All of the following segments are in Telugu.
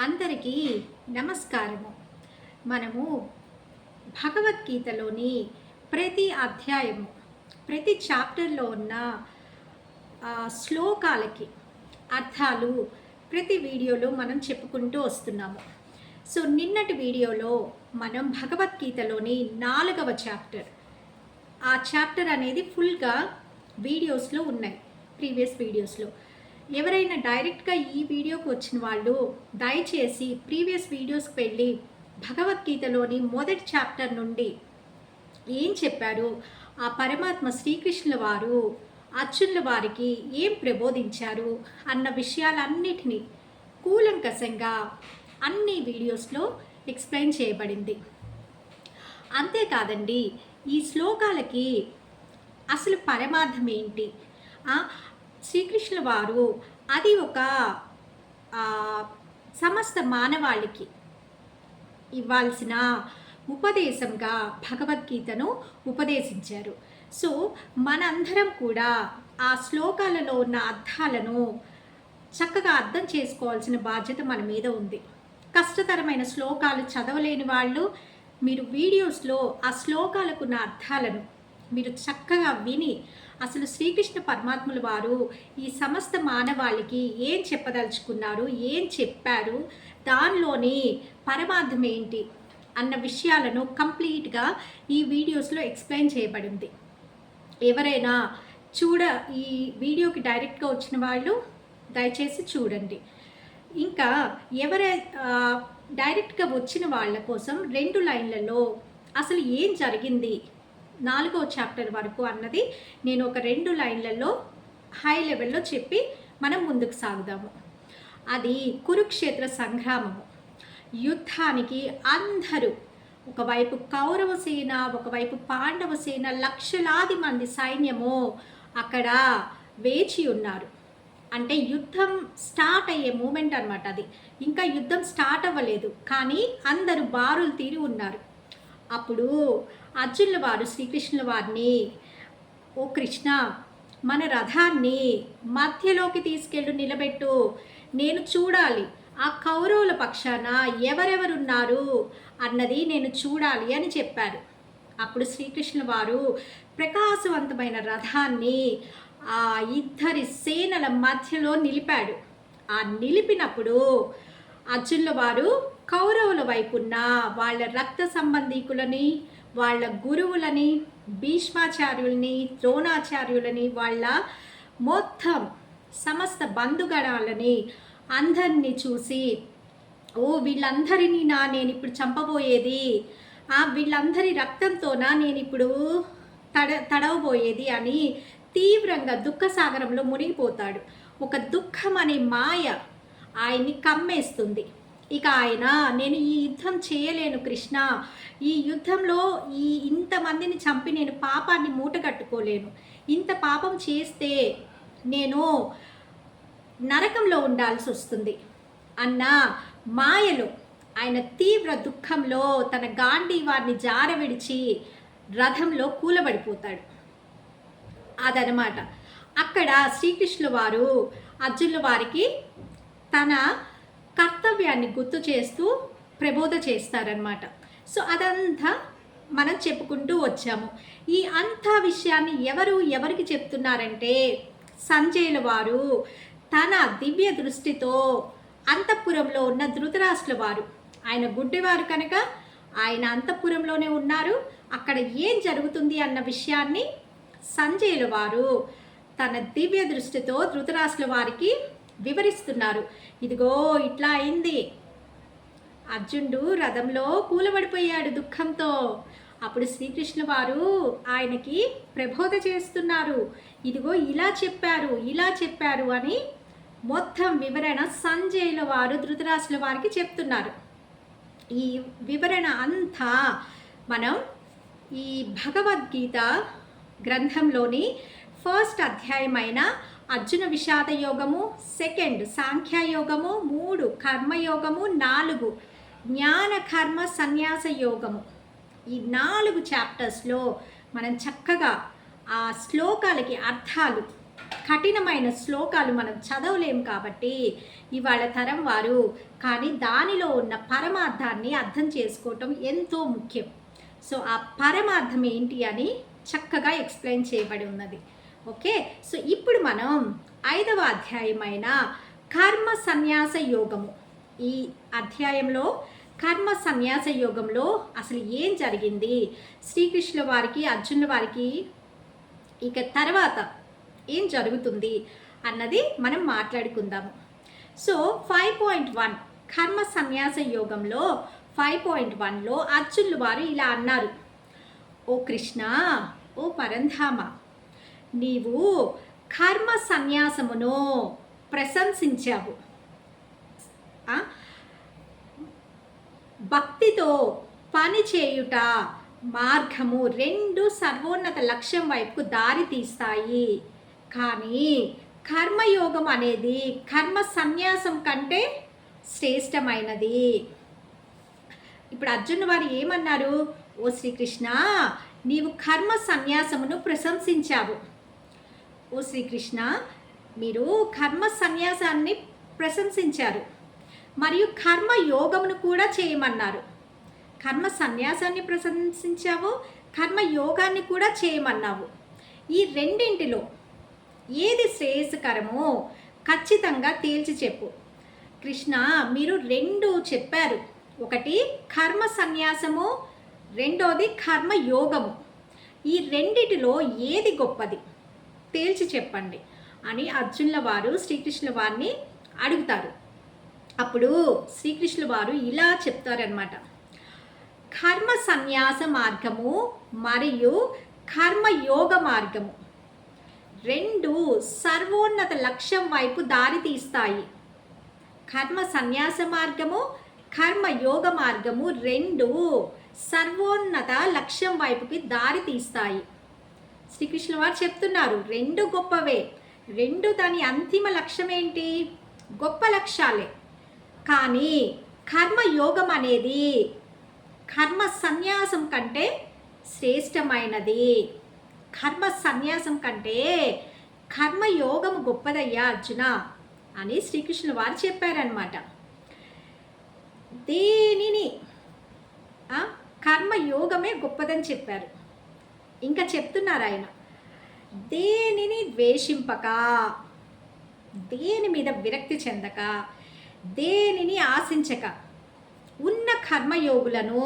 అందరికీ నమస్కారము. మనము భగవద్గీతలోని ప్రతి అధ్యాయము, ప్రతి చాప్టర్లో ఉన్న శ్లోకాలకి అర్థాలు ప్రతి వీడియోలో మనం చెప్పుకుంటూ వస్తున్నాము. సో నిన్నటి వీడియోలో మనం భగవద్గీతలోని 4వ చాప్టర్, ఆ చాప్టర్ అనేది ఫుల్గా వీడియోస్లో ఉన్నాయి. ప్రీవియస్ వీడియోస్లో ఎవరైనా డైరెక్ట్గా ఈ వీడియోకి వచ్చిన వాళ్ళు దయచేసి ప్రీవియస్ వీడియోస్కి వెళ్ళి భగవద్గీతలోని మొదటి చాప్టర్ నుండి ఏం చెప్పారు, ఆ పరమాత్మ శ్రీకృష్ణుల వారు అర్జునుల వారికి ఏం ప్రబోధించారు అన్న విషయాలన్నిటినీ కూలంకషంగా అన్ని వీడియోస్లో ఎక్స్ప్లెయిన్ చేయబడింది. అంతేకాదండి, ఈ శ్లోకాలకి అసలు పరమార్థం ఏంటి, శ్రీకృష్ణుల వారు అది ఒక సమస్త మానవాళికి ఇవ్వాల్సిన ఉపదేశంగా భగవద్గీతను ఉపదేశించారు. సో మనందరం కూడా ఆ శ్లోకాలలో ఉన్న అర్థాలను చక్కగా అర్థం చేసుకోవాల్సిన బాధ్యత మన మీద ఉంది. కష్టతరమైన శ్లోకాలు చదవలేని వాళ్ళు మీరు వీడియోస్లో ఆ శ్లోకాలకు ఉన్న అర్థాలను మీరు చక్కగా విని అసలు శ్రీకృష్ణ పరమాత్ముల వారు ఈ సమస్త మానవాళికి ఏం చెప్పదలుచుకున్నారు, ఏం చెప్పారు, దానిలోని పరమార్థం ఏంటి అన్న విషయాలను కంప్లీట్గా ఈ వీడియోస్లో ఎక్స్ప్లెయిన్ చేయబడింది. ఎవరైనా ఈ వీడియోకి డైరెక్ట్గా వచ్చిన వాళ్ళు దయచేసి చూడండి. ఇంకా డైరెక్ట్గా వచ్చిన వాళ్ళ కోసం 2 లైన్లలో అసలు ఏం జరిగింది 4వ చాప్టర్ వరకు అన్నది నేను ఒక 2 లైన్లలో హై లెవెల్లో చెప్పి మనం ముందుకు సాగుదాము. అది కురుక్షేత్ర సంగ్రామము. యుద్ధానికి అందరూ, ఒకవైపు కౌరవ సేన, ఒకవైపు పాండవ సేన, లక్షలాది మంది సైన్యము అక్కడ వేచి ఉన్నారు. అంటే యుద్ధం స్టార్ట్ అయ్యే మూమెంట్ అనమాట. అది ఇంకా యుద్ధం స్టార్ట్ అవ్వలేదు, కానీ అందరూ బారులు తీరి ఉన్నారు. అప్పుడు అర్జునుల వారు శ్రీకృష్ణుల వారిని, ఓ కృష్ణ, మన రథాన్ని మధ్యలోకి తీసుకెళ్ళి నిలబెట్టు, నేను చూడాలి ఆ కౌరవుల పక్షాన ఎవరెవరున్నారు అన్నది నేను చూడాలి అని చెప్పారు. అప్పుడు శ్రీకృష్ణుల వారు ప్రకాశవంతమైన రథాన్ని ఆ ఇద్దరి సేనల మధ్యలో నిలిపాడు. ఆ నిలిపినప్పుడు అర్జునుల వారు కౌరవుల వైపున్న వాళ్ళ రక్త సంబంధీకులని, వాళ్ళ గురువులని, భీష్మాచార్యులని, ద్రోణాచార్యులని, వాళ్ళ మొత్తం సమస్త బంధుగణాలని అందరినీ చూసి, ఓ వీళ్ళందరినీ నేను ఇప్పుడు చంపబోయేది, వీళ్ళందరి రక్తంతోనా నేను ఇప్పుడు తడవబోయేది అని తీవ్రంగా దుఃఖసాగరంలో మునిగిపోతాడు. ఒక దుఃఖం అనే మాయ ఆయన్ని కమ్మేస్తుంది. ఇక ఆయన, నేను ఈ యుద్ధం చేయలేను కృష్ణ, ఈ యుద్ధంలో ఇంతమందిని చంపి నేను పాపాన్ని మూటగట్టుకోలేను, ఇంత పాపం చేస్తే నేను నరకంలో ఉండాల్సి వస్తుంది అన్న మాయలో ఆయన తీవ్ర దుఃఖంలో తన గాంధీవారిని జారవిడిచి రథంలో కూలబడిపోతాడు. అదనమాట. అక్కడ శ్రీకృష్ణుల వారు అర్జునుల వారికి తన కర్తవ్యాన్ని గుర్తు చేస్తూ ప్రబోధ చేస్తారనమాట. సో అదంతా మనం చెప్పుకుంటూ వచ్చాము. ఈ అంతా విషయాన్ని ఎవరికి చెప్తున్నారంటే, సంజయుల వారు తన దివ్య దృష్టితో అంతఃపురంలో ఉన్న ధృతరాష్ట్రుల వారు, ఆయన గుడ్డివారు కనుక ఆయన అంతఃపురంలోనే ఉన్నారు, అక్కడ ఏం జరుగుతుంది అన్న విషయాన్ని సంజయుల వారు తన దివ్య దృష్టితో ధృతరాష్ట్రుల వారికి వివరిస్తున్నారు. ఇదిగో ఇట్లా అయింది, అర్జునుడు రథంలో కూలబడిపోయాడు దుఃఖంతో. అప్పుడు శ్రీకృష్ణ వారు ఆయనకి ప్రబోధ చేస్తున్నారు, ఇదిగో ఇలా చెప్పారు అని మొత్తం వివరణ సంజయుల వారు ధృతరాష్ట్రుల వారికి చెప్తున్నారు. ఈ వివరణ అంతా మనం ఈ భగవద్గీత గ్రంథంలోని ఫస్ట్ అధ్యాయమైన అర్జున విషాద యోగము, 2 సాంఖ్యయోగము, 3 కర్మయోగము, 4 జ్ఞాన కర్మ సన్యాస యోగము, ఈ 4 చాప్టర్స్లో మనం చక్కగా ఆ శ్లోకాలకి అర్థాలు కఠినమైన శ్లోకాలు మనం చదవలేం కాబట్టి ఇవాళ తరం వారు కానీ దానిలో ఉన్న పరమార్థాన్ని అర్థం చేసుకోవటం ఎంతో ముఖ్యం. సో ఆ పరమార్థం ఏంటి అని చక్కగా ఎక్స్ప్లెయిన్ చేయబడి ఉన్నది. ఓకే, సో ఇప్పుడు మనం 5వ అధ్యాయమైన కర్మ సన్యాస యోగము, ఈ అధ్యాయంలో కర్మ సన్యాస యోగంలో అసలు ఏం జరిగింది, శ్రీకృష్ణుల వారికి అర్జునుల వారికి ఇక తర్వాత ఏం జరుగుతుంది అన్నది మనం మాట్లాడుకుందాము. సో 5.1 కర్మ సన్యాస యోగంలో 5.1లో అర్జునుల వారు ఇలా అన్నారు, ఓ కృష్ణ, ఓ పరంధామ, నీవు కర్మ సన్యాసమును ప్రశంసించావు. భక్తితో పని చేయుట మార్గము రెండు సర్వోన్నత లక్ష్యం వైపుకు దారి తీస్తాయి. కానీ కర్మయోగం అనేది కర్మ సన్యాసం కంటే శ్రేష్టమైనది. ఇప్పుడు అర్జునుడు వారు ఏమన్నారు, ఓ శ్రీకృష్ణ, నీవు కర్మ సన్యాసమును ప్రశంసించావు. ఓ శ్రీకృష్ణ, మీరు కర్మ సన్యాసాన్ని ప్రశంసించారు మరియు కర్మ యోగమును కూడా చేయమన్నారు. కర్మ సన్యాసాన్ని ప్రశంసించావు, కర్మ యోగాన్ని కూడా చేయమన్నావు. ఈ రెండింటిలో ఏది శ్రేయస్కరమో ఖచ్చితంగా తేల్చి చెప్పు. కృష్ణ, మీరు రెండు చెప్పారు, ఒకటి కర్మ సన్యాసము, రెండోది కర్మ యోగము. ఈ రెండిటిలో ఏది గొప్పది తేల్చి చెప్పండి అని అర్జునుల వారు శ్రీకృష్ణుల వారిని అడుగుతారు. అప్పుడు శ్రీకృష్ణుల వారు ఇలా చెప్తారనమాట, కర్మ సన్యాస మార్గము మరియు కర్మ యోగ మార్గము రెండు సర్వోన్నత లక్ష్యం వైపు దారి తీస్తాయి. కర్మ సన్యాస మార్గము, కర్మ యోగ మార్గము రెండు సర్వోన్నత లక్ష్యం వైపుకి దారి తీస్తాయి. శ్రీకృష్ణుల వారు చెప్తున్నారు, రెండు గొప్పవే, రెండు దాని అంతిమ లక్ష్యం ఏంటి, గొప్ప లక్ష్యాలే. కానీ కర్మయోగం అనేది కర్మ సన్యాసం కంటే శ్రేష్టమైనది. కర్మ సన్యాసం కంటే కర్మయోగం గొప్పదయ్యా అర్జున అని శ్రీకృష్ణుల వారు చెప్పారనమాట. దేనిని కర్మయోగమే గొప్పదని చెప్పారు. ఇంకా చెప్తున్నారు ఆయన, దేనిని ద్వేషింపక, దేని మీద విరక్తి చెందక, దేనిని ఆశించక ఉన్న కర్మయోగులను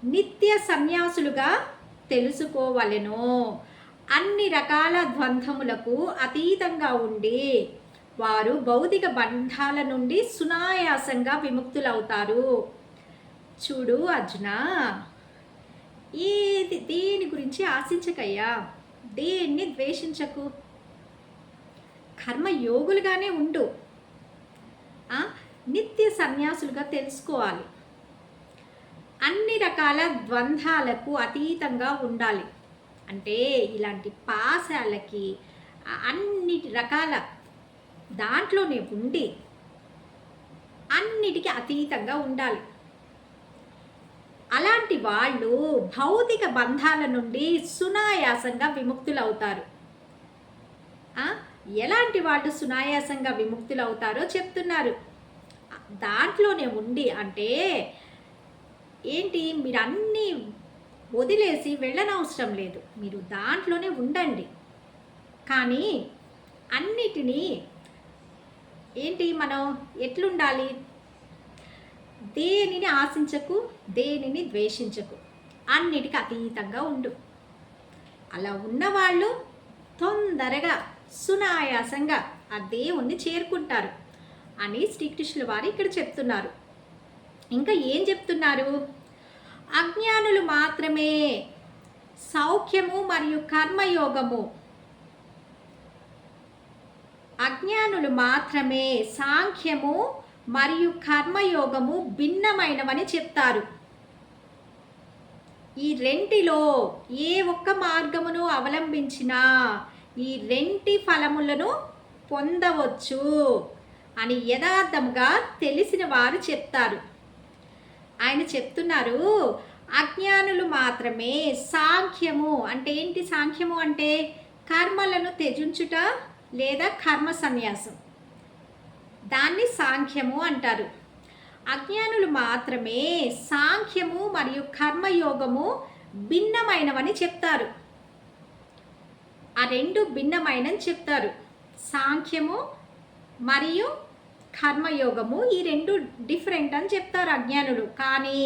నిత్య సన్యాసులుగా తెలుసుకోవలెను. అన్ని రకాల ద్వంద్వములకు అతీతంగా ఉండి వారు భౌతిక బంధాల నుండి సునాయాసంగా విముక్తులవుతారు. చూడు అర్జున, దేని గురించి ఆశించకయ్యా, దేన్ని ద్వేషించకు, కర్మయోగులుగానే ఉండు, నిత్య సన్యాసులుగా తెలుసుకోవాలి, అన్ని రకాల ద్వంద్వాలకు అతీతంగా ఉండాలి. అంటే ఇలాంటి పాశాలకి అన్ని రకాల దాంట్లోనే ఉండి అన్నిటికీ అతీతంగా ఉండాలి. అలాంటి వాళ్ళు భౌతిక బంధాల నుండి సునాయాసంగా విముక్తులవుతారు. ఎలాంటి వాళ్ళు సునాయాసంగా విముక్తులవుతారో చెప్తున్నారు. దాంట్లోనే ఉండి అంటే ఏంటి, మీరు అన్నీ వదిలేసి వెళ్ళనవసరం లేదు, మీరు దాంట్లోనే ఉండండి. కానీ అన్నిటినీ ఏంటి, మనం ఎట్లుండాలి, దేనిని ఆశించకు, దేనిని ద్వేషించకు, అన్నిటికీ అతీతంగా ఉండు. అలా ఉన్నవాళ్ళు తొందరగా సునాయాసంగా ఆ దేవుణ్ణి చేరుకుంటారు అని శ్రీకృష్ణుల వారు ఇక్కడ చెప్తున్నారు. ఇంకా ఏం చెప్తున్నారు, అజ్ఞానులు మాత్రమే సౌఖ్యము మరియు కర్మయోగము, అజ్ఞానులు మాత్రమే సాంఖ్యము మరియు కర్మయోగము భిన్నమైనవని చెప్తారు. ఈ రెంటిలో ఏ ఒక్క మార్గమును అవలంబించినా ఈ రెంటి ఫలములను పొందవచ్చు అని యథార్థంగా తెలిసిన వారు చెప్తారు. ఆయన చెప్తున్నారు, అజ్ఞానులు మాత్రమే సాంఖ్యము అంటే ఏంటి, సాంఖ్యము అంటే కర్మలను త్యజించుట లేదా కర్మ సన్యాసం, దాన్ని సాంఖ్యము అంటారు. అజ్ఞానులు మాత్రమే సాంఖ్యము మరియు కర్మయోగము భిన్నమైనవని చెప్తారు. ఆ రెండు భిన్నమైనని చెప్తారు. సాంఖ్యము మరియు కర్మయోగము ఈ రెండు డిఫరెంట్ అని చెప్తారు అజ్ఞానులు. కానీ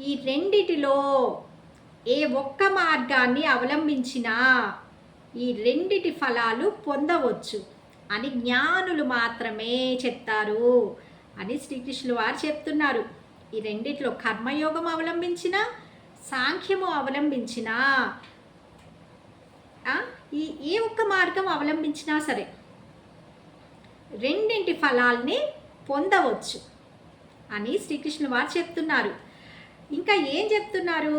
ఈ రెండిటిలో ఏ ఒక్క మార్గాన్ని అవలంబించినా ఈ రెండిటి ఫలాలు పొందవచ్చు అని జ్ఞానులు మాత్రమే చెప్తారు అని శ్రీకృష్ణుల వారు చెప్తున్నారు. ఈ రెండిట్లో కర్మయోగం అవలంబించిన, సాంఖ్యము అవలంబించిన, ఈ ఏ ఒక్క మార్గం అవలంబించినా సరే రెండింటి ఫలాల్ని పొందవచ్చు అని శ్రీకృష్ణుల వారు చెప్తున్నారు. ఇంకా ఏం చెప్తున్నారు?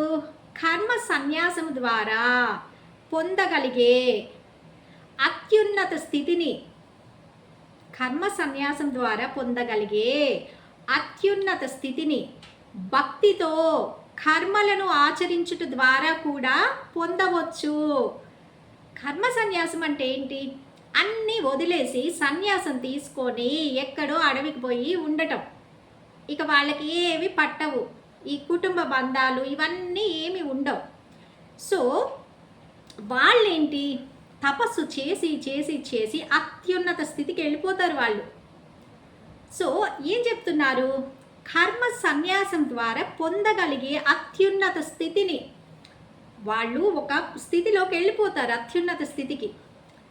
కర్మ సన్యాసం ద్వారా పొందగలిగే అత్యున్నత స్థితిని, కర్మ సన్యాసం ద్వారా పొందగలిగే అత్యున్నత స్థితిని భక్తితో కర్మలను ఆచరించుట ద్వారా కూడా పొందవచ్చు. కర్మ సన్యాసం అంటే ఏంటి? అన్నీ వదిలేసి సన్యాసం తీసుకొని ఎక్కడో అడవికి పోయి ఉండటం. ఇక వాళ్ళకి ఏవి పట్టవు, ఈ కుటుంబ బంధాలు ఇవన్నీ ఏమి ఉండవు. సో వాళ్ళేంటి, తపస్సు చేసి చేసి చేసి అత్యున్నత స్థితికి వెళ్ళిపోతారు వాళ్ళు. సో ఏం చెప్తున్నారు? కర్మ సన్యాసం ద్వారా పొందగలిగే అత్యున్నత స్థితిని వాళ్ళు ఒక స్థితిలోకి వెళ్ళిపోతారు, అత్యున్నత స్థితికి.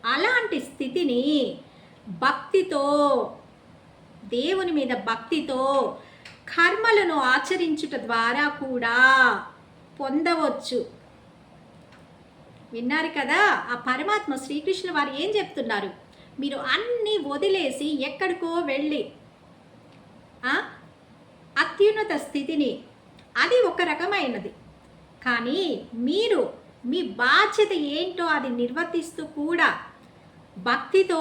అలాంటి స్థితిని భక్తితో, దేవుని మీద భక్తితో కర్మలను ఆచరించుట ద్వారా కూడా పొందవచ్చు. విన్నారు కదా? ఆ పరమాత్మ శ్రీకృష్ణుల వారు ఏం చెప్తున్నారు? మీరు అన్నీ వదిలేసి ఎక్కడికో వెళ్ళి అత్యున్నత స్థితిని, అది ఒక రకమైనది. కానీ మీరు మీ బాధ్యత ఏంటో అది నిర్వర్తిస్తూ కూడా, భక్తితో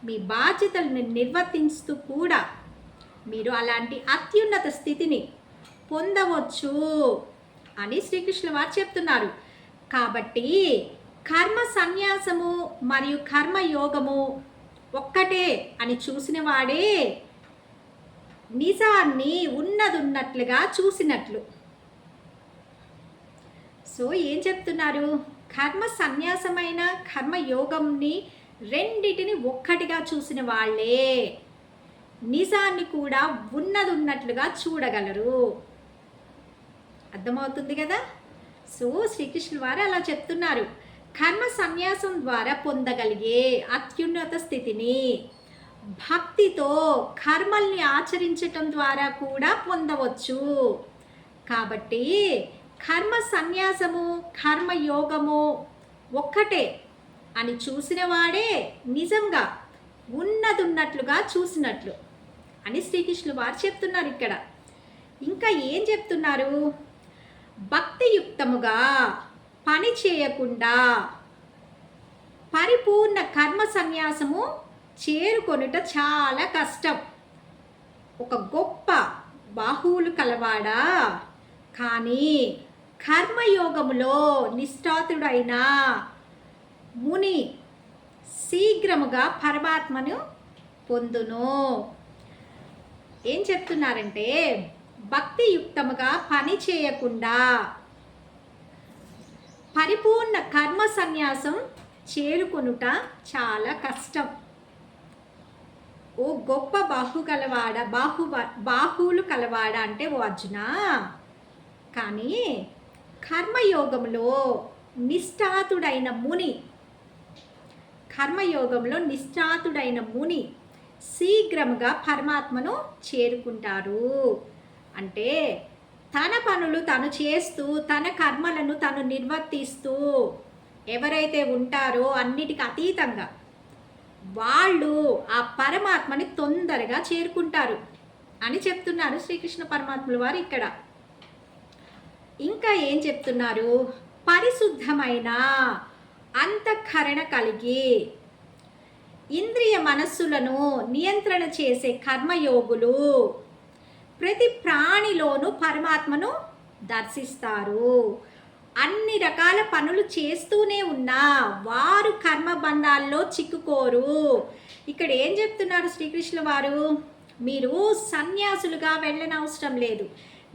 మీ బాధ్యతలను నిర్వర్తిస్తూ కూడా మీరు అలాంటి అత్యున్నత స్థితిని పొందవచ్చు అని శ్రీకృష్ణుల వారు చెప్తున్నారు. కాబట్టి కర్మ సన్యాసము మరియు కర్మయోగము ఒక్కటే అని చూసిన వాడే నిజాన్ని ఉన్నదున్నట్లుగా చూసినట్లు. సో ఏం చెప్తున్నారు? కర్మ సన్యాసమైన కర్మయోగంని రెండిటిని ఒక్కటిగా చూసిన వాళ్ళే నిజాన్ని కూడా ఉన్నదున్నట్లుగా చూడగలరు. అర్థమవుతుంది కదా? సో శ్రీకృష్ణుల వారు అలా చెప్తున్నారు. కర్మ సన్యాసం ద్వారా పొందగలిగే అత్యున్నత స్థితిని భక్తితో కర్మల్ని ఆచరించటం ద్వారా కూడా పొందవచ్చు. కాబట్టి కర్మ సన్యాసము కర్మయోగము ఒక్కటే అని చూసిన వాడే నిజంగా ఉన్నదున్నట్లుగా చూసినట్లు అని శ్రీకృష్ణుల వారు చెప్తున్నారు ఇక్కడ. ఇంకా ఏం చెప్తున్నారు? భక్తియుక్తముగా పని చేయకుండా పరిపూర్ణ కర్మ సన్యాసము చేరుకొనుట చాలా కష్టం. ఒక గొప్ప బాహువులు కలవాడా, కానీ కర్మయోగములో నిష్ఠాతుడైన ముని శీఘ్రముగా పరమాత్మను పొందును. ఏం చెప్తున్నారంటే భక్తియుక్తముగా పని చేయకుండా పరిపూర్ణ కర్మ సన్యాసం చేరుకొనుట చాలా కష్టం. ఓ గొప్ప బాహువులు కలవాడ అంటే ఓ అర్జున, కానీ కర్మయోగంలో నిష్ఠాతుడైన ముని శీఘ్రముగా పరమాత్మను చేరుకుంటారు. అంటే తన పనులు తను చేస్తూ, తన కర్మలను తను నిర్వర్తిస్తూ ఎవరైతే ఉంటారో అన్నిటికీ అతీతంగా వాళ్ళు ఆ పరమాత్మని తొందరగా చేరుకుంటారు అని చెప్తున్నారు శ్రీకృష్ణ పరమాత్ముల వారు ఇక్కడ. ఇంకా ఏం చెప్తున్నారు? పరిశుద్ధమైన అంతఃకరణ కలిగి ఇంద్రియ మనస్సులను నియంత్రణ చేసే కర్మయోగులు ప్రతి ప్రాణిలోనూ పరమాత్మను దర్శిస్తారు. అన్ని రకాల పనులు చేస్తూనే ఉన్నా వారు కర్మబంధాల్లో చిక్కుకోరు. ఇక్కడ ఏం చెప్తున్నారు శ్రీకృష్ణుల వారు? మీరు సన్యాసులుగా వెళ్ళనవసరం లేదు.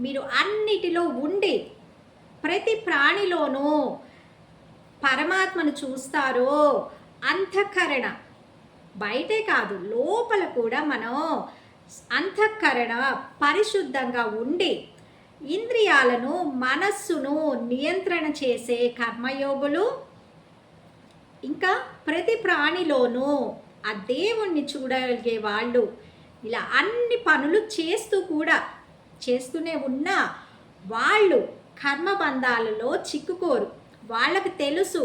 మీరు అన్నిటిలో ఉండి ప్రతి ప్రాణిలోనూ పరమాత్మను చూస్తారో అంతఃకరణ బయటే కాదు లోపల కూడా మనం అంతఃకరణ పరిశుద్ధంగా ఉండి ఇంద్రియాలను మనస్సును నియంత్రణ చేసే కర్మయోగులు ఇంకా ప్రతి ప్రాణిలోనూ ఆ దేవుణ్ణి చూడగలిగే వాళ్ళు ఇలా అన్ని పనులు చేస్తూనే ఉన్నా వాళ్ళు కర్మబంధాలలో చిక్కుకోరు. వాళ్ళకి తెలుసు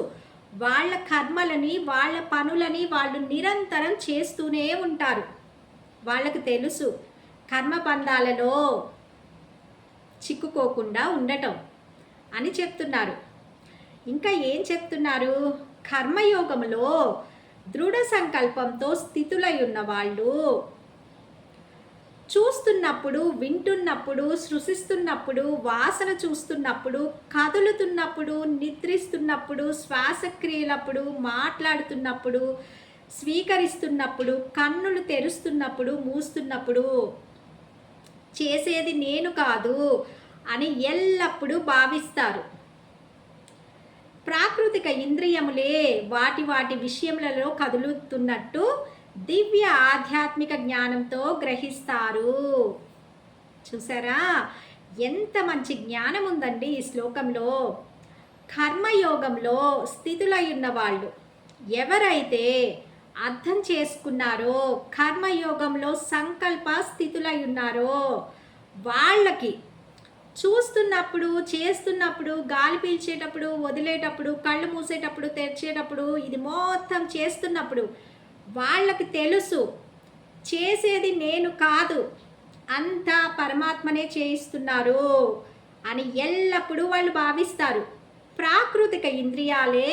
వాళ్ళ కర్మలని వాళ్ళ పనులని వాళ్ళు నిరంతరం చేస్తూనే ఉంటారు. వాళ్ళకి తెలుసు కర్మబంధాలలో చిక్కుకోకుండా ఉండటం అని చెప్తున్నారు. ఇంకా ఏం చెప్తున్నారు? కర్మయోగంలో దృఢ సంకల్పంతో స్థితులై ఉన్న వాళ్ళు చూస్తున్నప్పుడు, వింటున్నప్పుడు, సృష్టిస్తున్నప్పుడు, వాసన చూస్తున్నప్పుడు, కదులుతున్నప్పుడు, నిద్రిస్తున్నప్పుడు, శ్వాసక్రియలప్పుడు, మాట్లాడుతున్నప్పుడు, స్వీకరిస్తున్నప్పుడు, కన్నులు తెరుస్తున్నప్పుడు, మూస్తున్నప్పుడు చేసేది నేను కాదు అని ఎల్లప్పుడూ భావిస్తారు. ప్రాకృతిక ఇంద్రియములే వాటి విషయములలో కదులుతున్నట్టు దివ్య ఆధ్యాత్మిక జ్ఞానంతో గ్రహిస్తారు. చూసారా ఎంత మంచి జ్ఞానం ఉందండి ఈ శ్లోకంలో. కర్మయోగంలో స్థితులై ఉన్న వాళ్ళు ఎవరైతే అర్థం చేసుకున్నారో, కర్మయోగంలో సంకల్ప స్థితులై ఉన్నారో వాళ్ళకి చూస్తున్నప్పుడు, చేస్తున్నప్పుడు, గాలి పీల్చేటప్పుడు, వదిలేటప్పుడు, కళ్ళు మూసేటప్పుడు, తెరిచేటప్పుడు, ఇది మొత్తం చేస్తున్నప్పుడు వాళ్ళకి తెలుసు చేసేది నేను కాదు, అంతా పరమాత్మనే చేయిస్తున్నారు అని ఎల్లప్పుడూ వాళ్ళు భావిస్తారు. ప్రాకృతిక ఇంద్రియాలే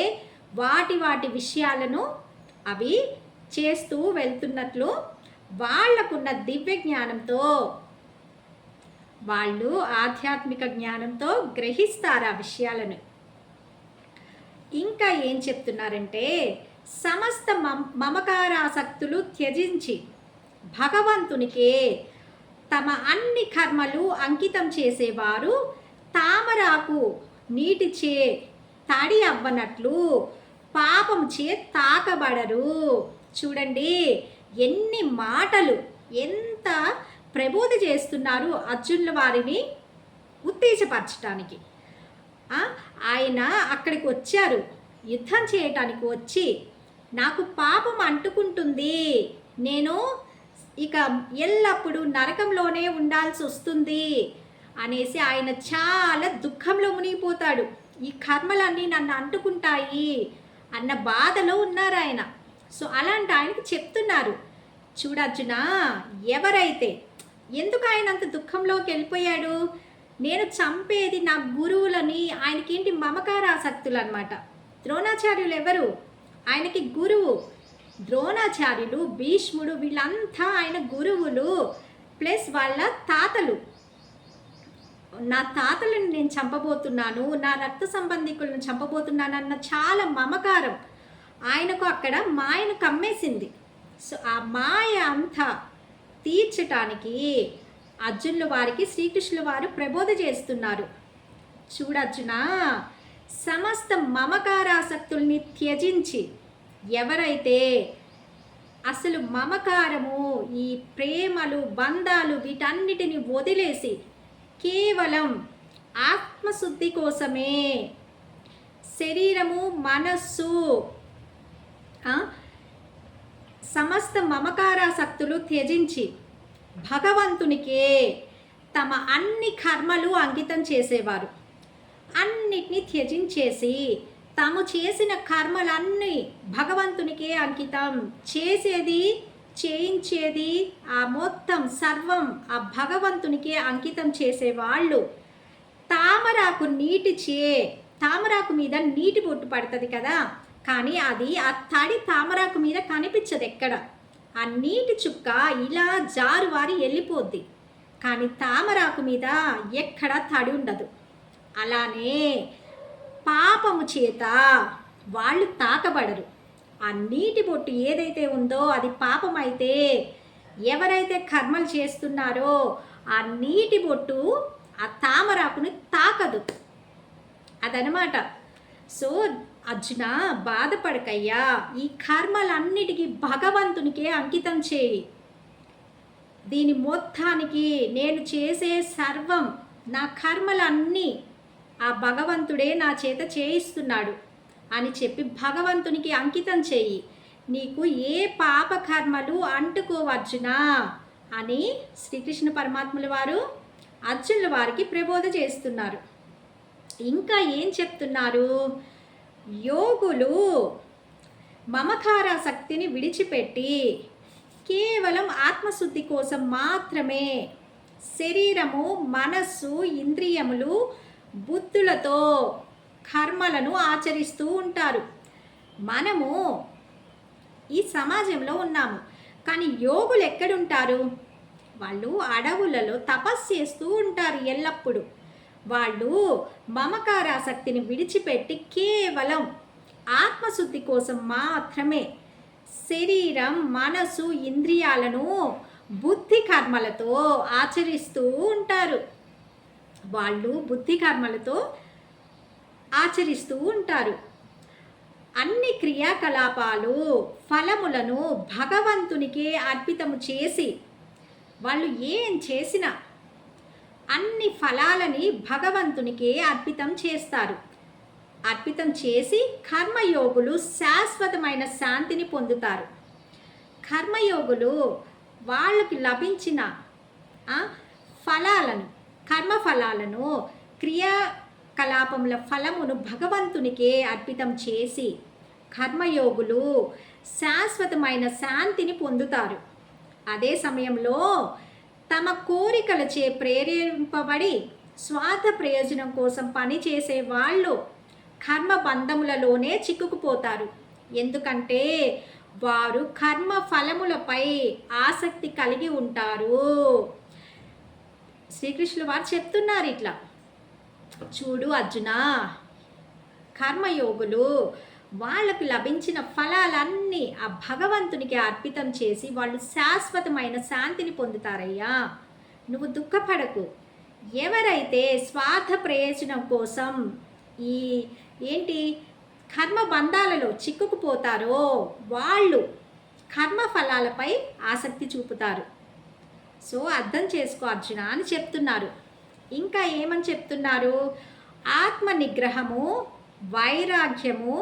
వాటి విషయాలను అవి చేస్తూ వెళ్తున్నట్లు వాళ్ళకున్న దివ్య జ్ఞానంతో వాళ్ళు ఆధ్యాత్మిక జ్ఞానంతో గ్రహిస్తారు ఆ విషయాలను. ఇంకా ఏం చెప్తున్నారంటే సమస్త మమకారాసక్తులు త్యజించి భగవంతునికే తమ అన్ని కర్మలు అంకితం చేసేవారు తామరాకు నీటిచే తడి అవ్వనట్లు పాపం చే తాకబడరు. చూడండి ఎన్ని మాటలు, ఎంత ప్రబోధ చేస్తున్నారు అర్జునుల వారిని ఉత్తేజపరచడానికి. ఆయన అక్కడికి వచ్చారు, యుద్ధం చేయటానికి వచ్చి నాకు పాపం అంటుకుంటుంది, నేను ఇక ఎల్లప్పుడూ నరకంలోనే ఉండాల్సి వస్తుంది అనేసి ఆయన చాలా దుఃఖంలో మునిగిపోతాడు. ఈ కర్మలన్నీ నన్ను అంటుకుంటాయి అన్న బాధలో ఉన్నారు ఆయన. సో అలాంటి ఆయనకి చెప్తున్నారు, చూడర్జున ఎవరైతే, ఎందుకు ఆయన అంత దుఃఖంలోకి వెళ్ళిపోయాడు? నేను చంపేది నా గురువులని, ఆయనకేంటి మమకారాసక్తులు అనమాట. ద్రోణాచార్యులు ఎవరు? ఆయనకి గురువు. ద్రోణాచార్యులు, భీష్ముడు వీళ్ళంతా ఆయన గురువులు, ప్లస్ వాళ్ళ తాతలు. నా తాతలను నేను చంపబోతున్నాను, నా రక్త సంబంధికులను చంపబోతున్నాను అన్న చాలా మమకారం ఆయనకు అక్కడ మాయను కమ్మేసింది. సో ఆ మాయ అంతా తీర్చటానికి అర్జునుల వారికి శ్రీకృష్ణుల వారు ప్రబోధ చేస్తున్నారు. చూడర్జున సమస్త మమకారాసక్తుల్ని త్యజించి ఎవరైతే అసలు మమకారము, ఈ ప్రేమలు, బంధాలు వీటన్నిటిని వదిలేసి కేవలం ఆత్మశుద్ధి కోసమే శరీరము, మనస్సు, సమస్త మమకారాసక్తులు త్యజించి భగవంతునికే తమ అన్ని కర్మలు అంకితం చేసేవారు. అన్నిటినీ త్యజించేసి తాము చేసిన కర్మలన్నీ భగవంతునికే అంకితం చేసేది, చేయించేది ఆ మొత్తం సర్వం ఆ భగవంతునికే అంకితం చేసేవాళ్ళు తామరాకు మీద నీటి బొట్టు పడుతుంది కదా, కానీ అది ఆ తడి తామరాకు మీద కనిపించదు ఎక్కడ. ఆ నీటి చుక్క ఇలా జారువారి వెళ్ళిపోద్ది, కానీ తామరాకు మీద ఎక్కడ తడి ఉండదు. అలానే పాపము చేత వాళ్ళు తాకబడరు. ఆ నీటి బొట్టు ఏదైతే ఉందో అది పాపమైతే ఎవరైతే కర్మలు చేస్తున్నారో ఆ నీటి బొట్టు ఆ తామరాకుని తాకదు. అదనమాట. సో అర్జున, బాధపడకయ్యా, ఈ కర్మలన్నిటికీ భగవంతునికే అంకితం చేయి. దీని మొత్తానికి నేను చేసే సర్వం, నా కర్మలన్నీ ఆ భగవంతుడే నా చేత చేయిస్తున్నాడు అని చెప్పి భగవంతునికి అంకితం చేయి. నీకు ఏ పాప కర్మలు అంటుకోవచ్చునా అని శ్రీకృష్ణ పరమాత్ముల వారు అర్జునుల వారికి ప్రబోధ చేస్తున్నారు. ఇంకా ఏం చెప్తున్నారు? యోగులు మమకారాసక్తిని విడిచిపెట్టి కేవలం ఆత్మశుద్ధి కోసం మాత్రమే శరీరము, మనస్సు, ఇంద్రియములు, బుద్ధులతో కర్మలను ఆచరిస్తూ ఉంటారు. మనము ఈ సమాజంలో ఉన్నాము, కానీ యోగులు ఎక్కడుంటారు? వాళ్ళు అడవులలో తపస్సు చేస్తూ ఉంటారు ఎల్లప్పుడూ. వాళ్ళు మమకారాసక్తిని విడిచిపెట్టి కేవలం ఆత్మశుద్ధి కోసం మాత్రమే శరీరం, మనసు, ఇంద్రియాలను బుద్ధి కర్మలతో ఆచరిస్తూ ఉంటారు. వాళ్ళు బుద్ధి కర్మలతో ఆచరిస్తూ ఉంటారు. అన్ని క్రియాకలాపాలు, ఫలములను భగవంతునికే అర్పితము చేసి వాళ్ళు ఏం చేసినా అన్ని ఫలాలని భగవంతునికే అర్పితం చేస్తారు. అర్పితం చేసి కర్మయోగులు శాశ్వతమైన శాంతిని పొందుతారు. కర్మయోగులు వాళ్ళకి లభించిన ఫలాలను, కర్మఫలాలను, క్రియాకలాపముల ఫలమును భగవంతునికే అర్పితం చేసి కర్మయోగులు శాశ్వతమైన శాంతిని పొందుతారు. అదే సమయంలో తమ కోరికలచే ప్రేరేపింపబడి స్వార్థ ప్రయోజనం కోసం పనిచేసే వాళ్ళు కర్మబంధములలోనే చిక్కుకుపోతారు. ఎందుకంటే వారు కర్మ ఫలములపై ఆసక్తి కలిగి ఉంటారు. శ్రీకృష్ణుల వారు చెప్తున్నారు ఇట్లా, చూడు అర్జున, కర్మయోగులు వాళ్ళకు లభించిన ఫలాలన్నీ ఆ భగవంతునికి అర్పితం చేసి వాళ్ళు శాశ్వతమైన శాంతిని పొందుతారయ్యా. నువ్వు దుఃఖపడకు. ఎవరైతే స్వార్థ ప్రయోజనం కోసం ఈ కర్మబంధాలలో చిక్కుకుపోతారో వాళ్ళు కర్మ ఫలాలపై ఆసక్తి చూపుతారు. సో అర్థం చేసుకో అర్జున అని చెప్తున్నారు. ఇంకా ఏమని చెప్తున్నారు? ఆత్మ నిగ్రహము, వైరాగ్యము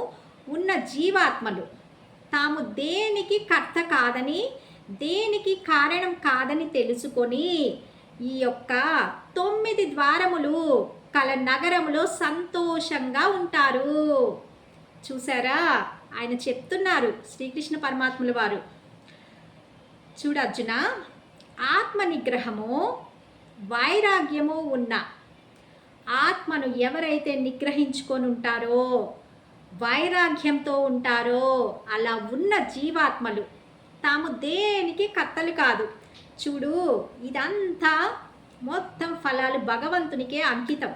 ఉన్న జీవాత్మలు తాము దేనికి కర్త కాదని, దేనికి కారణం కాదని తెలుసుకొని ఈ యొక్క 9 ద్వారములు కల నగరములో సంతోషంగా ఉంటారు. చూసారా? ఆయన చెప్తున్నారు శ్రీకృష్ణ పరమాత్ముల వారు. చూడు అర్జున, ఆత్మ నిగ్రహము, వైరాగ్యము ఉన్న ఆత్మను ఎవరైతే నిగ్రహించుకొని ఉంటారో, వైరాగ్యంతో ఉంటారో, అలా ఉన్న జీవాత్మలు తాము దేనికి కర్తలు కాదు. చూడు, ఇదంతా మొత్తం ఫలాలు భగవంతునికే అంకితం.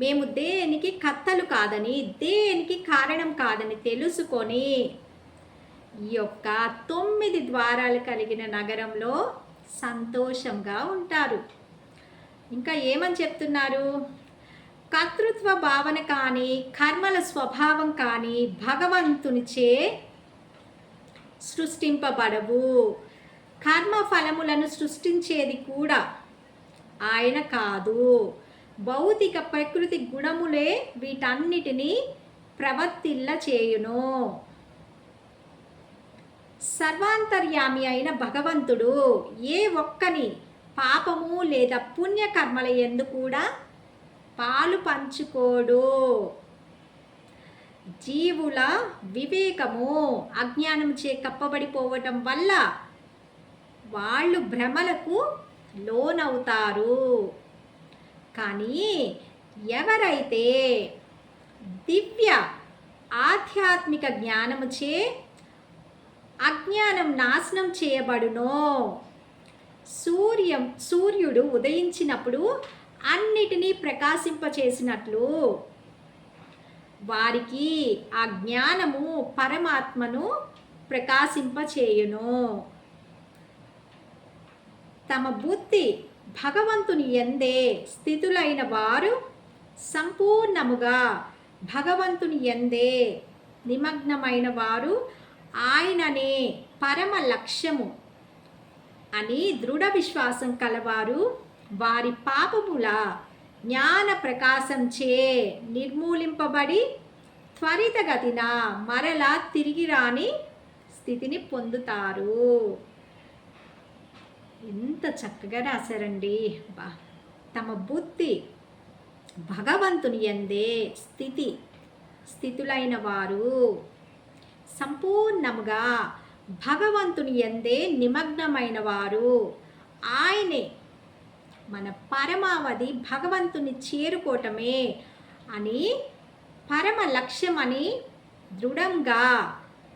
మేము దేనికి కర్తలు కాదని, దేనికి కారణం కాదని తెలుసుకొని ఈ యొక్క 9 ద్వారాలు కలిగిన నగరంలో సంతోషంగా ఉంటారు. ఇంకా ఏమని చెప్తున్నారు? కర్తృత్వ భావన కానీ, కర్మల స్వభావం కానీ భగవంతునిచే సృష్టింపబడవు. కర్మ ఫలములను సృష్టించేది కూడా ఆయన కాదు. భౌతిక ప్రకృతి గుణములే వీటన్నిటినీ ప్రవర్తిల్ల చేయును. సర్వాంతర్యామి అయిన భగవంతుడు ఏ ఒక్కని పాపము లేదా పుణ్యకర్మల యందు కూడా పాలు పంచుకోడు. జీవుల వివేకము అజ్ఞానంచే కప్పబడిపోవటం వల్ల వాళ్ళు భ్రమలకు లోనవుతారు. కానీ ఎవరైతే దివ్య ఆధ్యాత్మిక జ్ఞానముచే అజ్ఞానం నాశనం చేయబడునో, సూర్యుడు ఉదయించినప్పుడు అన్నిటినీ ప్రకాశింపచేసినట్లు వారికి ఆ జ్ఞానము పరమాత్మను ప్రకాశింపచేయును. తమ బుద్ధి భగవంతుని యందే స్థితులైన వారు సంపూర్ణముగా భగవంతుని యందే నిమగ్నమైన వారు ఆయననే పరమ లక్ష్యము అని దృఢ విశ్వాసం కలవారు వారి పాపముల జ్ఞాన ప్రకాశంచే నిర్మూలింపబడి త్వరితగతిన మరలా తిరిగి రాని స్థితిని పొందుతారు. ఎంత చక్కగా రాశారండి. తమ బుద్ధి భగవంతుని యందే స్థితులైన వారు సంపూర్ణముగా భగవంతుని యందే నిమగ్నమైన వారు ఆయనే మన పరమావధి భగవంతుని చేరుకోవటమే అని పరమ లక్ష్యమని దృఢంగా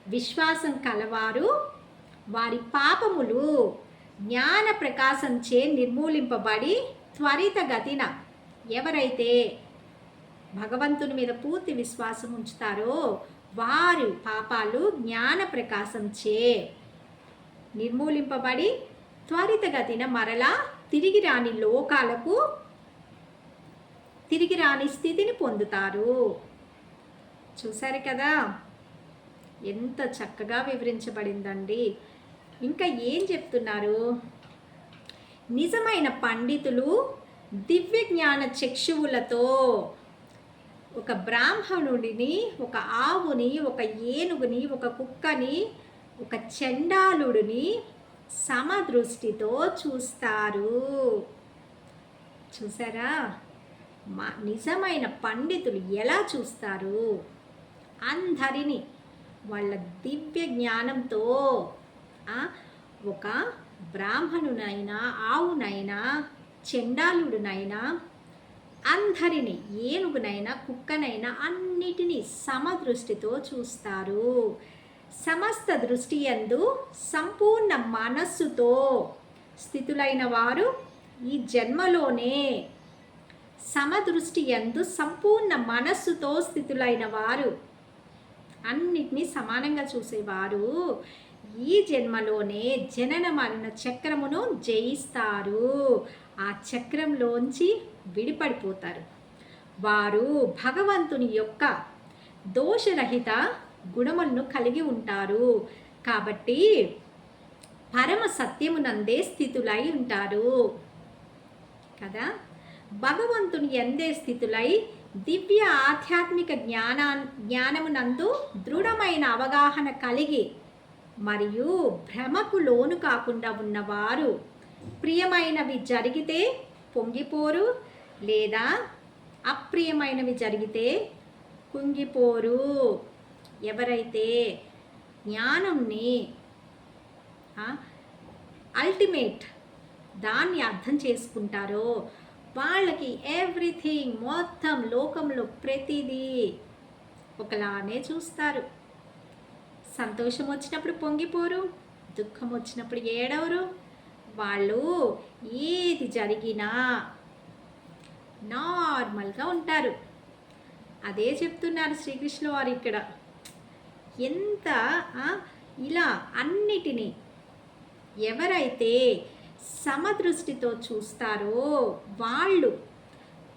విశ్వాసం కలవారు వారి పాపములు జ్ఞాన ప్రకాశంచే నిర్మూలింపబడి త్వరితగతిన ఎవరైతే భగవంతుని మీద పూర్తి విశ్వాసం ఉంచుతారో వారి పాపాలు జ్ఞాన ప్రకాశంచే నిర్మూలింపబడి త్వరితగతిన మరలా తిరిగి రాని స్థితిని పొందుతారు. చూసారు కదా ఎంత చక్కగా వివరించబడిందండి. ఇంకా ఏం చెప్తున్నారు? నిజమైన పండితులు దివ్య జ్ఞాన చక్షువులతో ఒక బ్రాహ్మణుడిని, ఒక ఆవుని, ఒక ఏనుగుని, ఒక కుక్కని, ఒక చండాలుడిని సమదృష్టితో చూస్తారు. చూసారా? నిజమైన పండితులు ఎలా చూస్తారు? అందరినీ వాళ్ళ దివ్య జ్ఞానంతో ఒక బ్రాహ్మణునైనా, ఆవునైనా, చండాలుడినైనా, అందరినీ, ఏనుగునైనా, కుక్కనైనా అన్నిటినీ సమదృష్టితో చూస్తారు. సమస్త దృష్టి యందు సంపూర్ణ మనస్సుతో స్థితులైన వారు ఈ జన్మలోనే సమదృష్టి యందు సంపూర్ణ మనస్సుతో స్థితులైన వారు అన్నిటినీ సమానంగా చూసేవారు ఈ జన్మలోనే జనన మరణ చక్రమును జయిస్తారు. ఆ చక్రంలోంచి విడిపడిపోతారు. వారు భగవంతుని యొక్క దోషరహిత గుణములను కలిగి ఉంటారు. కాబట్టి పరమ సత్యమునందే స్థితులై ఉంటారు కదా. భగవంతుని యందే స్థితులై దివ్య ఆధ్యాత్మిక జ్ఞానమునందు దృఢమైన అవగాహన కలిగి మరియు భ్రమకు లోను కాకుండా ఉన్నవారు ప్రియమైనవి జరిగితే పొంగిపోరు, లేదా అప్రియమైనవి జరిగితే కుంగిపోరు. ఎవరైతే జ్ఞానంని అల్టిమేట్ దాన్ని అర్థం చేసుకుంటారో వాళ్ళకి ఎవ్రీథింగ్, మొత్తం లోకంలో ప్రతిదీ ఒకలానే చూస్తారు. సంతోషం వచ్చినప్పుడు పొంగిపోరు, దుఃఖం వచ్చినప్పుడు ఏడవరు. వాళ్ళు ఏది జరిగినా నార్మల్గా ఉంటారు. అదే చెప్తున్నారు శ్రీకృష్ణుల వారు ఇక్కడ. ఎంత ఇలా అన్నిటినీ ఎవరైతే సమదృష్టితో చూస్తారో వాళ్ళు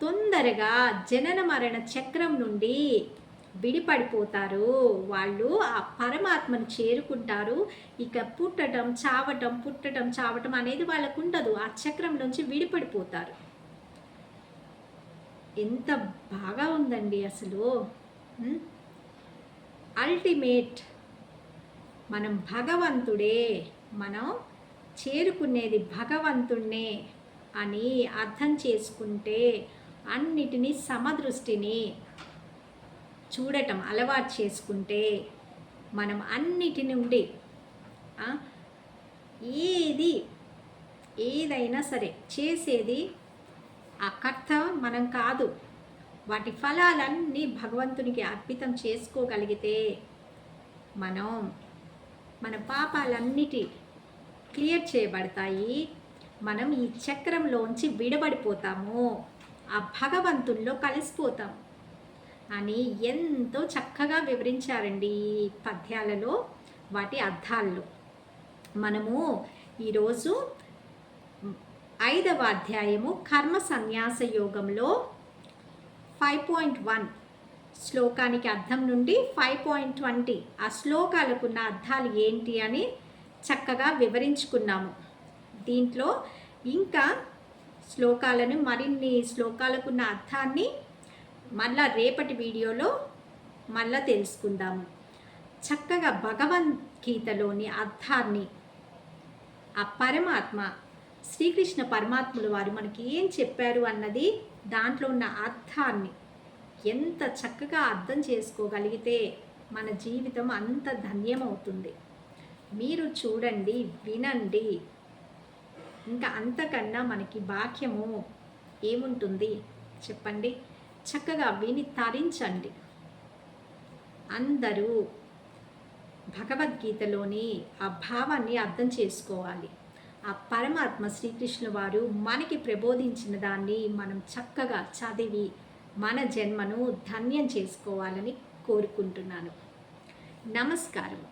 తొందరగా జనన మరణ చక్రం నుండి విడిపడిపోతారు. వాళ్ళు ఆ పరమాత్మను చేరుకుంటారు. ఇక పుట్టడం చావటం అనేది వాళ్ళకు ఉండదు. ఆ చక్రం నుంచి విడిపడిపోతారు. ఎంత బాగా ఉందండి అసలు. అల్టిమేట్ మనం భగవంతుడే, మనం చేరుకునేది భగవంతుణ్ణే అని అర్థం చేసుకుంటే అన్నిటినీ సమదృష్టిని చూడటం అలవాటు చేసుకుంటే మనం అన్నిటి నుండి ఏదైనా సరే చేసేది ఆ కర్త మనం కాదు. వాటి ఫలాలన్నీ భగవంతునికి అర్పితం చేసుకోగలిగితే మన పాపాలన్నిటి క్లియర్ చేయబడతాయి. మనం ఈ చక్రంలోంచి విడబడిపోతాము, ఆ భగవంతుల్లో కలిసిపోతాము. అని ఎంతో చక్కగా వివరించారండి ఈ పద్యాలలో, వాటి అర్థాల్లో. మనము ఈరోజు 5వ అధ్యాయము కర్మ సన్యాస యోగంలో 5.1 శ్లోకానికి అర్థం నుండి 5.20 ఆ శ్లోకాలకున్న అర్థాలు ఏంటి అని చక్కగా వివరించుకున్నాము. దీంట్లో ఇంకా శ్లోకాలను, మరిన్ని శ్లోకాలకున్న అర్థాన్ని మళ్ళా రేపటి వీడియోలో మళ్ళా తెలుసుకుందాము. చక్కగా భగవద్గీతలోని అర్థాన్ని ఆ పరమాత్మ శ్రీకృష్ణ పరమాత్ముల వారు మనకి ఏం చెప్పారు అన్నది, దాంట్లో ఉన్న అర్థాన్ని ఎంత చక్కగా అర్థం చేసుకోగలిగితే మన జీవితం అంత ధన్యమవుతుంది. మీరు చూడండి, వినండి, ఇంకా అంతకన్నా మనకి భాగ్యము ఏముంటుంది చెప్పండి. చక్కగా విని తరించండి. అందరూ భగవద్గీతలోని ఆ భావాన్ని అర్థం చేసుకోవాలి. ఆ పరమాత్మ శ్రీకృష్ణ వారు మనకి ప్రబోధించిన దాన్ని మనం చక్కగా చదివి మన జన్మను ధన్యం చేసుకోవాలని కోరుకుంటున్నాను. నమస్కారం.